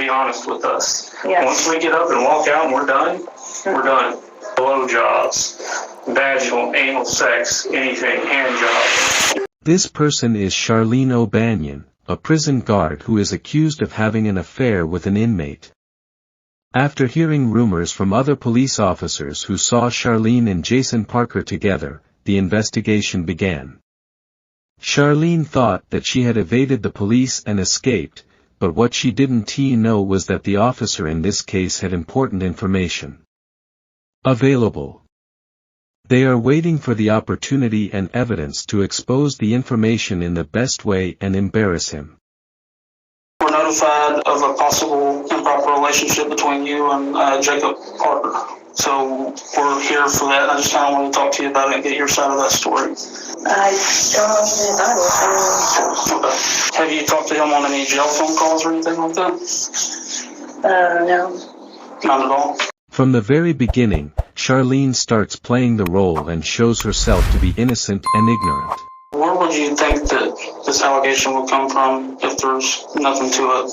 be honest with us. Yes. Once we get up and walk out and we're done, we're done. Blowjobs, vaginal, anal sex, anything, hand jobs. This person is Charlene O'Banion, a prison guard who is accused of having an affair with an inmate. After hearing rumors from other police officers who saw Charlene and Jason Parker together, the investigation began. Charlene thought that she had evaded the police and escaped, but what she didn't know was that the officer in this case had important information available. They are waiting for the opportunity and evidence to expose the information in the best way and embarrass him. We're notified of a possible improper relationship between you and Jacob Parker. So we're here for that. I just kind of want to talk to you about it and get your side of that story. I don't know anything about it. Okay. Have you talked to him on any jail phone calls or anything like that? No. Not at all. From the very beginning, Charlene starts playing the role and shows herself to be innocent and ignorant. Where would you think that this allegation would come from if there's nothing to it?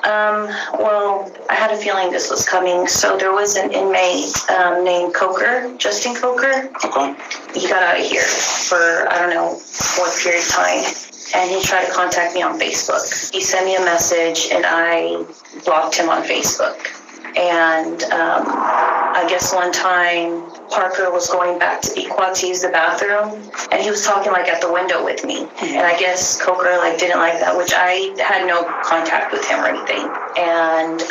Well, I had a feeling this was coming. So there was an inmate named Coker, Justin Coker. Okay. He got out of here for, I don't know what period of time. And he tried to contact me on Facebook. He sent me a message and I blocked him on Facebook. And I guess one time Parker was going back to Pequot to use the bathroom, and he was talking like at the window with me. And I guess Coker like didn't like that, which I had no contact with him or anything. And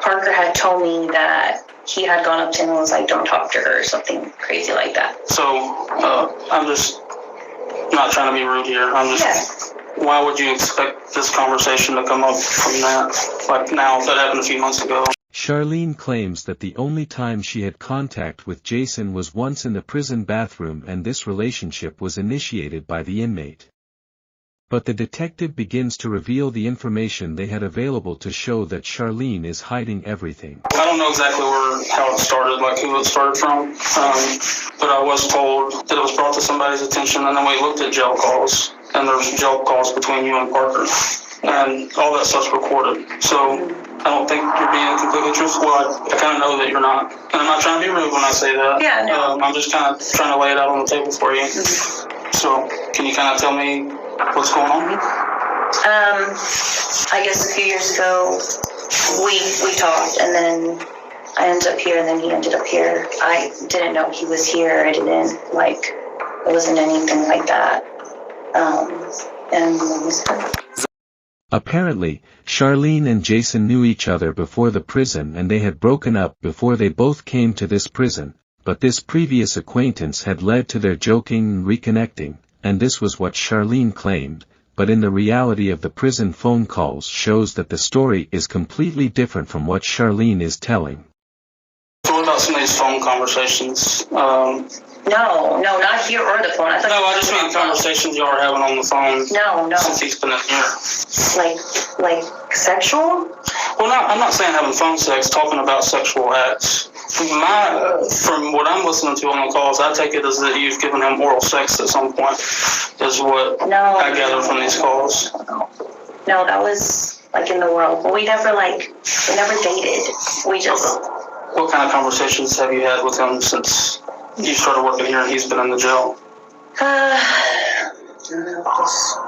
Parker had told me that he had gone up to him and was like, "Don't talk to her," or something crazy like that. So I'm just not trying to be rude here. I'm just. Yeah. Why would you expect this conversation to come up from that? Like now, if that happened a few months ago. Charlene claims that the only time she had contact with Jason was once in the prison bathroom, and this relationship was initiated by the inmate. But the detective begins to reveal the information they had available to show that Charlene is hiding everything. I don't know exactly how it started, like who it started from, but I was told that it was brought to somebody's attention, and then we looked at jail calls, and there's jail calls between you and Parker, and all that stuff's recorded. So I don't think you're being completely truthful. I kind of know that you're not. And I'm not trying to be rude when I say that. Yeah, no. I'm just kind of trying to lay it out on the table for you. So can you kind of tell me what's going on? I guess a few years ago, we talked, and then I ended up here, and then he ended up here. I didn't know he was here. I didn't, it wasn't anything like that. Apparently, Charlene and Jason knew each other before the prison, and they had broken up before they both came to this prison, but this previous acquaintance had led to their joking and reconnecting, and this was what Charlene claimed, but in the reality of the prison phone calls shows that the story is completely different from what Charlene is telling. So what about some of these phone conversations? No, not here or the phone. I just mean conversations y'all are having on the phone. No. Since he's been in here. Like sexual? Well, I'm not saying having phone sex, talking about sexual acts. From what I'm listening to on the calls, I take it as that you've given him oral sex at some point, is what I gather from these calls. No, that was in the world. But we never dated. We just... What kind of conversations have you had with him since you started working here and he's been in the jail? Just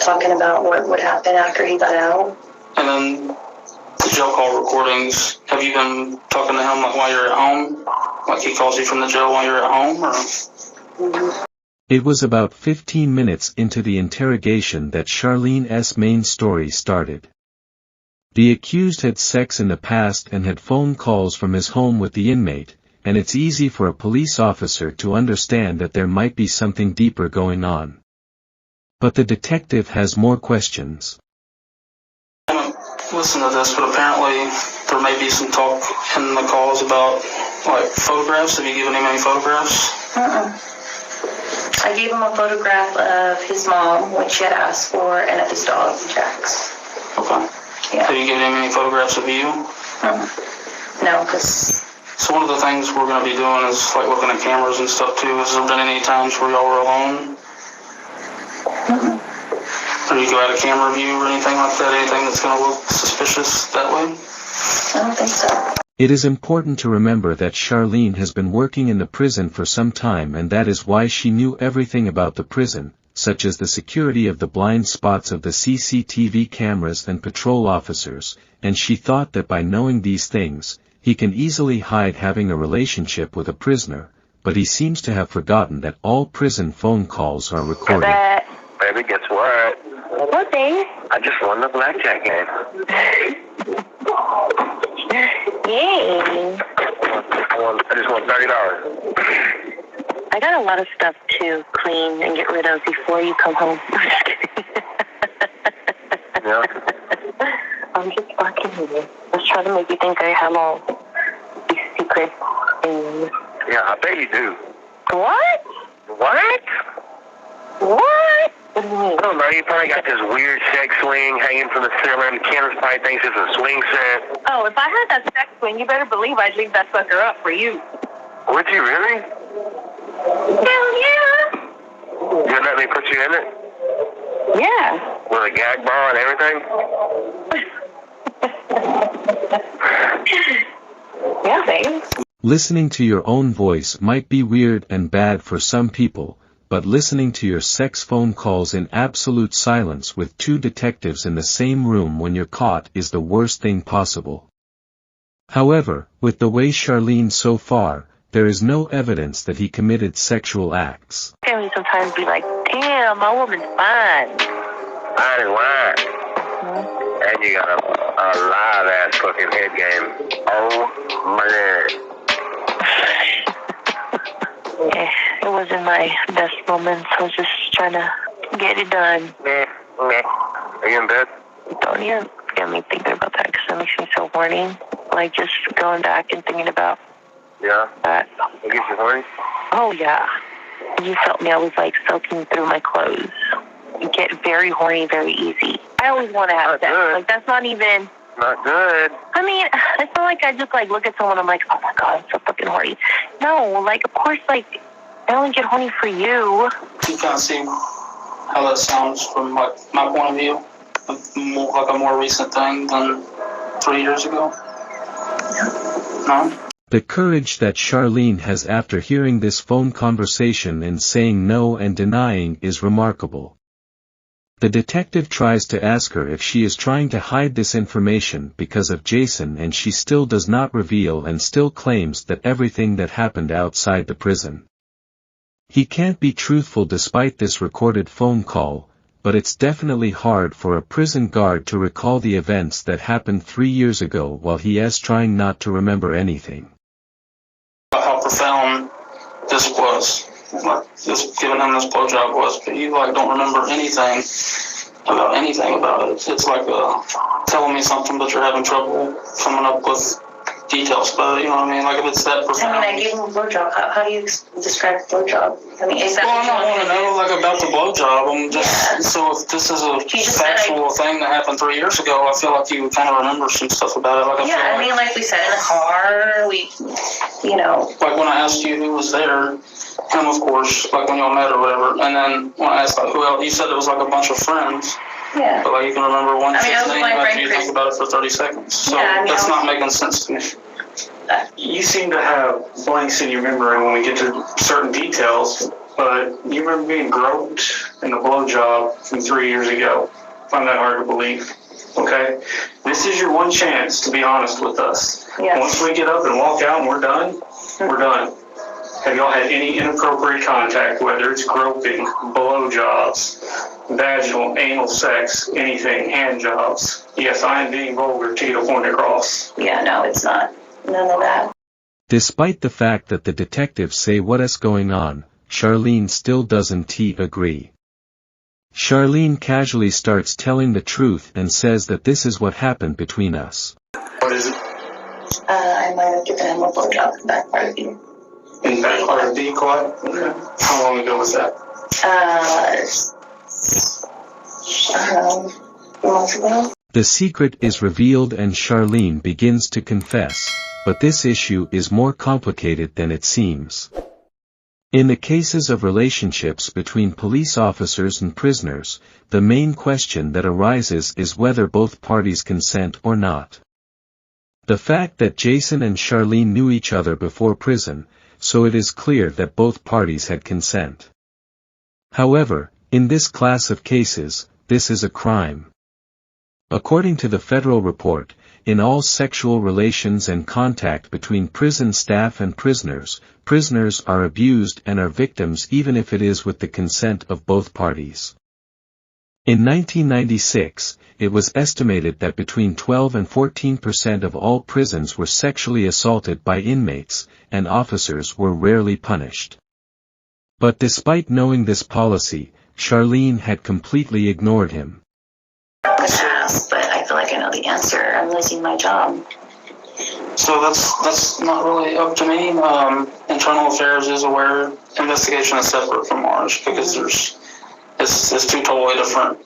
talking about what would happen after he got out. And then the jail call recordings, have you been talking to him while you're at home? Like he calls you from the jail while you're at home? Or? Mm-hmm. It was about 15 minutes into the interrogation that Charlene's main story started. The accused had sex in the past and had phone calls from his home with the inmate, and it's easy for a police officer to understand that there might be something deeper going on. But the detective has more questions. I haven't listened to this, but apparently there may be some talk in the calls about photographs. Have you given him any photographs? I gave him a photograph of his mom, which she had asked for, and of his dog, Jax. Okay. Yeah. Have you given him any photographs of you? No, because... So one of the things we're going to be doing is looking at cameras and stuff too. Has there been any times where y'all were alone? Or you go out of camera view or anything like that? Anything that's going to look suspicious that way? I don't think so. It is important to remember that Charlene has been working in the prison for some time, and that is why she knew everything about the prison, such as the security of the blind spots of the CCTV cameras and patrol officers, and she thought that by knowing these things, he can easily hide having a relationship with a prisoner, but he seems to have forgotten that all prison phone calls are recorded. Baby, guess what? What thing? I just won the blackjack game. Yay. I just won $30. I got a lot of stuff to clean and get rid of before you come home. Yeah? I'm just fucking with you. I was trying to make you think I have all these secret things. Yeah, I bet you do. What? What? What? What do you mean? I don't know, you probably got this weird sex swing hanging from the ceiling. Candace probably thinks it's a swing set. Oh, if I had that sex swing, you better believe I'd leave that sucker up for you. Would you really? Hell yeah. You'd let me put you in it? Yeah. With a gag ball and everything? Yeah, babe. Listening to your own voice might be weird and bad for some people, but listening to your sex phone calls in absolute silence with two detectives in the same room when you're caught is the worst thing possible. However, with the way Charlene so far, there is no evidence that he committed sexual acts. Family sometimes be like, damn, my woman's fine. Fine and wine. And you got a live ass fucking head game. Oh my god. Yeah, it wasn't my best moments. I was just trying to get it done. Meh. Are you in bed? Don't even get me thinking about that because that makes me so horny. Like just going back and thinking about Yeah. that. It gets you horny? Oh yeah. You felt me. I was like soaking through my clothes. You get very horny very easy. I always want to have sex. Good. Like that's not even. Not good. I mean, it's not like I just like look at someone. I'm like, oh my god, I'm so fucking horny. No, like of course, like I only get horny for you. You kind of see how that sounds from like my point of view. Like a more recent thing than 3 years ago. No? The courage that Charlene has after hearing this phone conversation and saying no and denying is remarkable. The detective tries to ask her if she is trying to hide this information because of Jason, and she still does not reveal and still claims that everything that happened outside the prison. He can't be truthful despite this recorded phone call, but it's definitely hard for a prison guard to recall the events that happened 3 years ago while he is trying not to remember anything. How profound this was. Like, just giving him this blowjob was, but you like don't remember anything about it. It's like telling me something, but you're having trouble coming up with details about it. You know what I mean? Like if it's that profound. I mean, I gave him a blowjob. How do you describe the blowjob? I mean, is that? Well, I don't want to know like about the blowjob. I'm just so if this is a factual thing that happened 3 years ago, I feel like you would kind of remember some stuff about it. Like I mean, like we sat in the car. Like when I asked you who was there. Him, of course, like when y'all met or whatever, and then when I asked like who else, you said it was like a bunch of friends. Yeah. But like you can remember one chick's name my after friend you Chris. think about it for 30 seconds. So Yeah, I mean, that's not making sense to me. You seem to have blanks in your memory when we get to certain details, but you remember being groped in a blowjob from 3 years ago. I find that hard to believe. Okay? This is your one chance to be honest with us. Yeah. Once we get up and walk out and we're done, we're done. Have y'all had any inappropriate contact, whether it's groping, blowjobs, vaginal, anal sex, anything, hand jobs? Yes, I am being vulgar to your point across. Yeah, no, it's not. None of that. Despite the fact that the detectives say what is going on, Charlene still doesn't agree. Charlene casually starts telling the truth and says that this is what happened between us. What is it? I might have given him a blowjob in the back part of you. In that part of decoy? Okay. How long ago was that? 2 months ago. The secret is revealed and Charlene begins to confess, but this issue is more complicated than it seems. In the cases of relationships between police officers and prisoners, the main question that arises is whether both parties consent or not. The fact that Jason and Charlene knew each other before prison, so it is clear that both parties had consent. However, in this class of cases, this is a crime. According to the federal report, in all sexual relations and contact between prison staff and prisoners, prisoners are abused and are victims even if it is with the consent of both parties. In 1996, it was estimated that between 12 and 14% of all prisons were sexually assaulted by inmates, and officers were rarely punished. But despite knowing this policy, Charlene had completely ignored him. I'm gonna ask, but I feel like I know the answer. I'm losing my job. So that's not really up to me. Internal Affairs is aware. Investigation is separate from ours because it's two totally different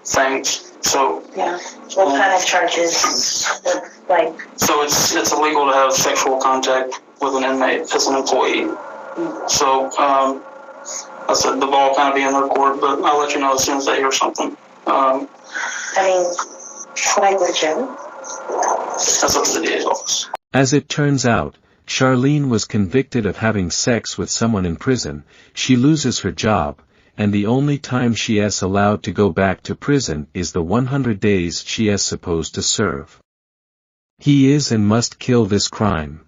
things. So Yeah. What kind of charges? Like, so it's illegal to have sexual contact with an inmate as an employee. So I said the ball kind of be in their court, but I'll let you know as soon as I hear something. I mean, should I go to jail? That's up to the DA's office. As it turns out, Charlene was convicted of having sex with someone in prison. She loses her job, and the only time she is allowed to go back to prison is the 100 days she is supposed to serve. He is and must kill this crime.